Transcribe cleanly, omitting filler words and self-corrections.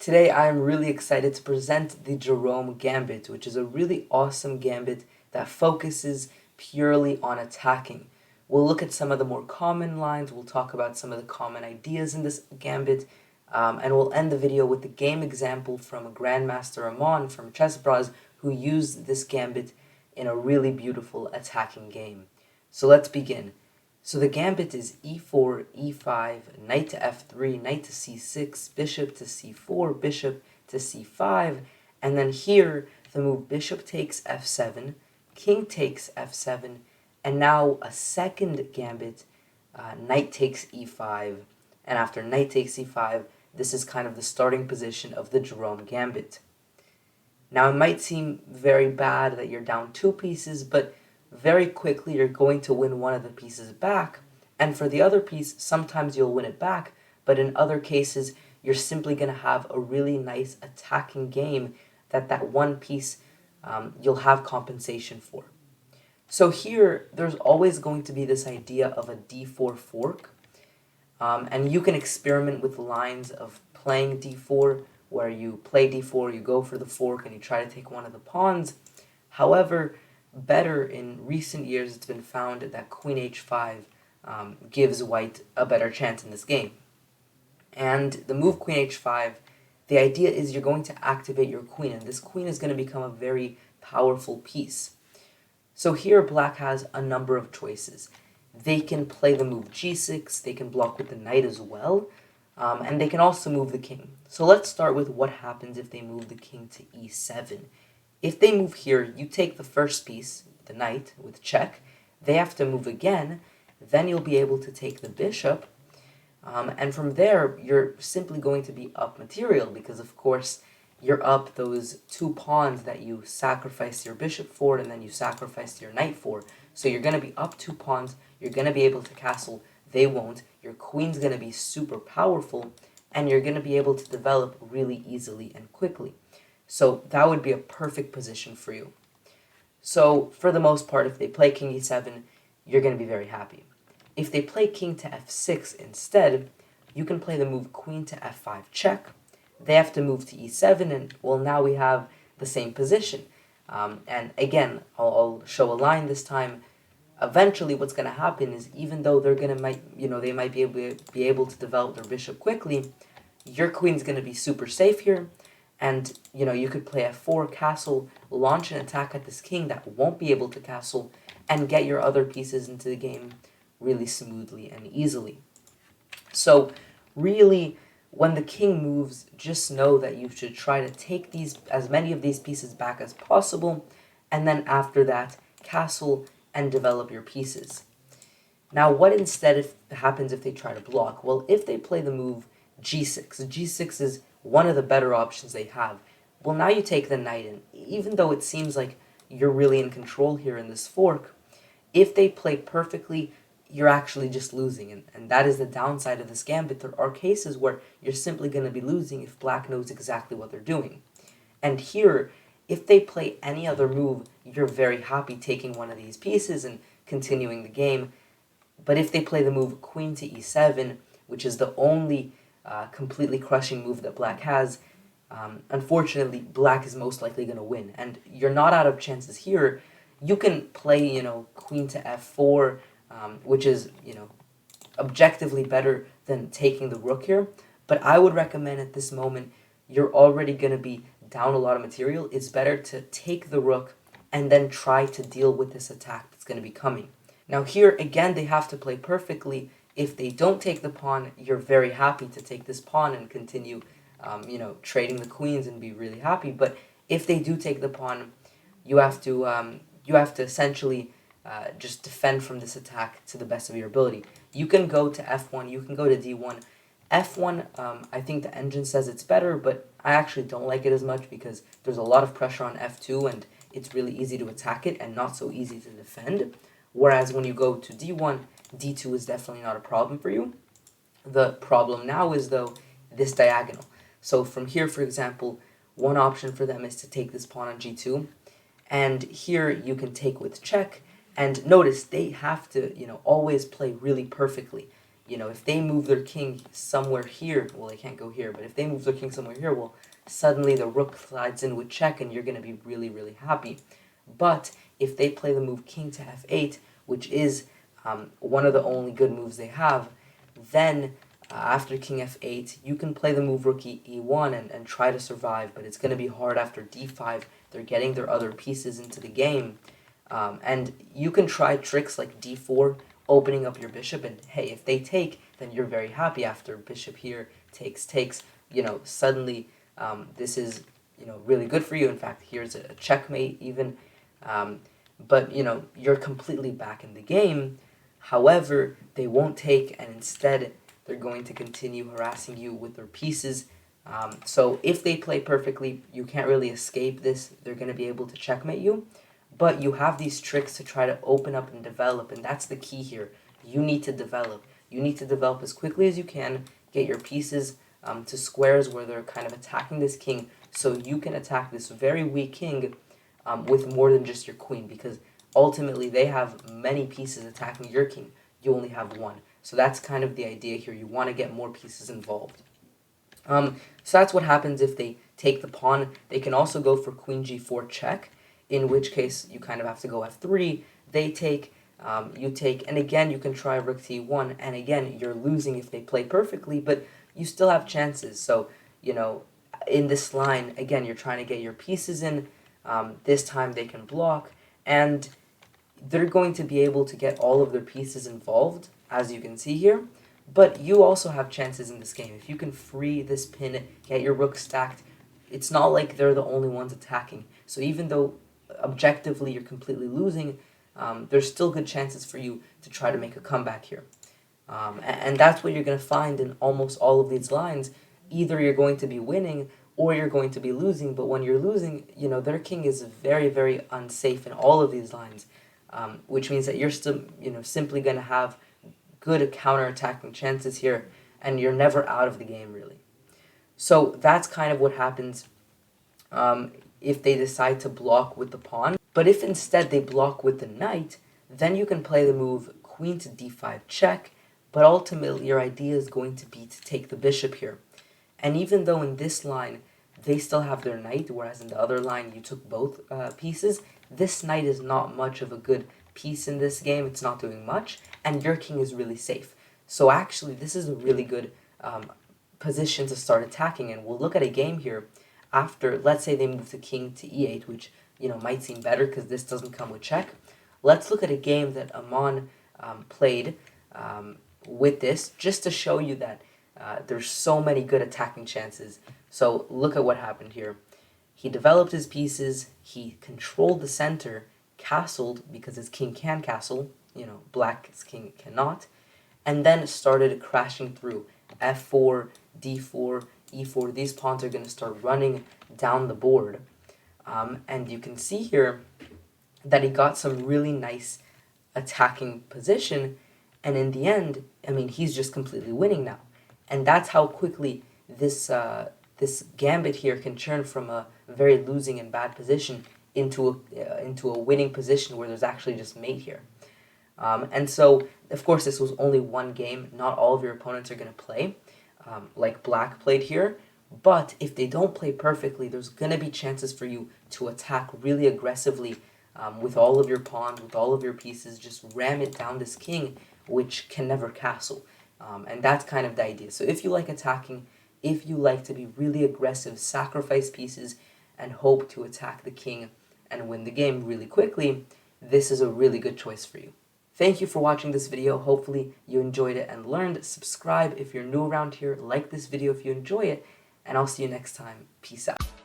Today I am really excited to present the Jerome Gambit, which is a really awesome gambit that focuses purely on attacking. We'll look at some of the more common lines, we'll talk about some of the common ideas in this gambit, and we'll end the video with the game example from Grandmaster Amon from Chess Bros, who used this gambit in a really beautiful attacking game. So let's begin. So the gambit is e4, e5, knight to f3, knight to c6, bishop to c4, bishop to c5, and then here the move bishop takes f7, king takes f7, and now a second gambit, knight takes e5, and after knight takes e5, this is kind of the starting position of the Jerome Gambit. Now it might seem very bad that you're down two pieces, but very quickly you're going to win one of the pieces back, and for the other piece, sometimes you'll win it back, but in other cases, you're simply going to have a really nice attacking game that one piece you'll have compensation for. So here, there's always going to be this idea of a d4 fork, and you can experiment with lines of playing d4, where you play d4, you go for the fork, and you try to take one of the pawns. However, better in recent years, it's been found that queen h5 gives white a better chance in this game. And the move queen h5, the idea is you're going to activate your queen, and this queen is going to become a very powerful piece. So here black has a number of choices. They can play the move g6, they can block with the knight as well, and they can also move the king. So let's start with what happens if they move the king to e7. If they move here, you take the first piece, the knight, with check. They have to move again. Then you'll be able to take the bishop. And from there, you're simply going to be up material because, of course, you're up those two pawns that you sacrificed your bishop for and then you sacrificed your knight for. So you're going to be up two pawns. You're going to be able to castle. They won't. Your queen's going to be super powerful, and you're going to be able to develop really easily and quickly. So that would be a perfect position for you. So for the most part, if they play king e7, you're going to be very happy. If they play king to f6 instead, you can play the move queen to f5 check. They have to move to e7, and well, now we have the same position. And again, I'll show a line this time. Eventually, what's going to happen is even though they might be able to develop their bishop quickly, your queen's going to be super safe here. And, you could play f4, castle, launch an attack at this king that won't be able to castle, and get your other pieces into the game really smoothly and easily. So, really, when the king moves, just know that you should try to take as many of these pieces back as possible, and then after that, castle and develop your pieces. Now, what instead happens if they try to block? Well, if they play the move g6, g6 is one of the better options they have. Well, now you take the knight in. Even though it seems like you're really in control here in this fork, if they play perfectly, you're actually just losing. And that is the downside of this gambit. There are cases where you're simply going to be losing if black knows exactly what they're doing. And here, if they play any other move, you're very happy taking one of these pieces and continuing the game. But if they play the move queen to e7, which is the only completely crushing move that black has, unfortunately, black is most likely going to win. And you're not out of chances here. You can play, queen to f4, which is, objectively better than taking the rook here. But I would recommend at this moment, you're already going to be down a lot of material. It's better to take the rook and then try to deal with this attack that's going to be coming. Now here, again, they have to play perfectly. If they don't take the pawn, you're very happy to take this pawn and continue, trading the queens and be really happy. But if they do take the pawn, you have to essentially just defend from this attack to the best of your ability. You can go to f1, you can go to d1. f1, I think the engine says it's better, but I actually don't like it as much because there's a lot of pressure on f2, and it's really easy to attack it and not so easy to defend. Whereas when you go to d1, d2 is definitely not a problem for you. The problem now is, though, this diagonal. So from here, for example, one option for them is to take this pawn on g2. And here you can take with check. And notice they have to, always play really perfectly. if they move their king somewhere here, well, they can't go here, but if they move their king somewhere here, well, suddenly the rook slides in with check, and you're going to be really, really happy. But if they play the move king to f8, which is one of the only good moves they have, then after king f8, you can play the move rook e1 and try to survive, but it's going to be hard after d5. They're getting their other pieces into the game. And you can try tricks like d4, opening up your bishop, and hey, if they take, then you're very happy after bishop here, takes, suddenly this is, really good for you. In fact, here's a checkmate even. But, you're completely back in the game. However, they won't take, and instead they're going to continue harassing you with their pieces. So if they play perfectly, you can't really escape this. They're going to be able to checkmate you. But you have these tricks to try to open up and develop, and that's the key here. You need to develop. You need to develop as quickly as you can, get your pieces to squares where they're kind of attacking this king, so you can attack this very weak king with more than just your queen, because ultimately they have many pieces attacking your king. You only have one. So that's kind of the idea here. You want to get more pieces involved. So that's what happens if they take the pawn. They can also go for queen g4 check, in which case you kind of have to go f3. They take, you take, and again you can try rook t1, and again you're losing if they play perfectly, but you still have chances. So, in this line, again, you're trying to get your pieces in. This time they can block, and they're going to be able to get all of their pieces involved, as you can see here. But you also have chances in this game. If you can free this pin, get your rook stacked, it's not like they're the only ones attacking. So even though objectively you're completely losing, there's still good chances for you to try to make a comeback here. And that's what you're going to find in almost all of these lines. Either you're going to be winning or you're going to be losing, but when you're losing, their king is very, very unsafe in all of these lines, which means that you're still, simply going to have good counterattacking chances here, and you're never out of the game, really. So that's kind of what happens if they decide to block with the pawn. But if instead they block with the knight, then you can play the move queen to d5 check, but ultimately your idea is going to be to take the bishop here. And even though in this line they still have their knight, whereas in the other line you took both pieces, this knight is not much of a good piece in this game. It's not doing much, and your king is really safe. So actually this is a really good position to start attacking, and we'll look at a game here after, let's say they move the king to e8, which might seem better because this doesn't come with check. Let's look at a game that Aman played with this, just to show you that there's so many good attacking chances. So look at what happened here. He developed his pieces, he controlled the center, castled because his king can castle, black's king cannot, and then started crashing through f4, d4, e4. These pawns are going to start running down the board. And you can see here that he got some really nice attacking position, and in the end, he's just completely winning now. And that's how quickly this gambit here can turn from a very losing and bad position into a winning position where there's actually just mate here. And so, of course, this was only one game. Not all of your opponents are going to play like black played here. But if they don't play perfectly, there's going to be chances for you to attack really aggressively with all of your pawns, with all of your pieces. Just ram it down this king, which can never castle. And that's kind of the idea. So if you like attacking, if you like to be really aggressive, sacrifice pieces, and hope to attack the king and win the game really quickly, this is a really good choice for you. Thank you for watching this video. Hopefully you enjoyed it and learned. Subscribe if you're new around here. Like this video if you enjoy it. And I'll see you next time. Peace out.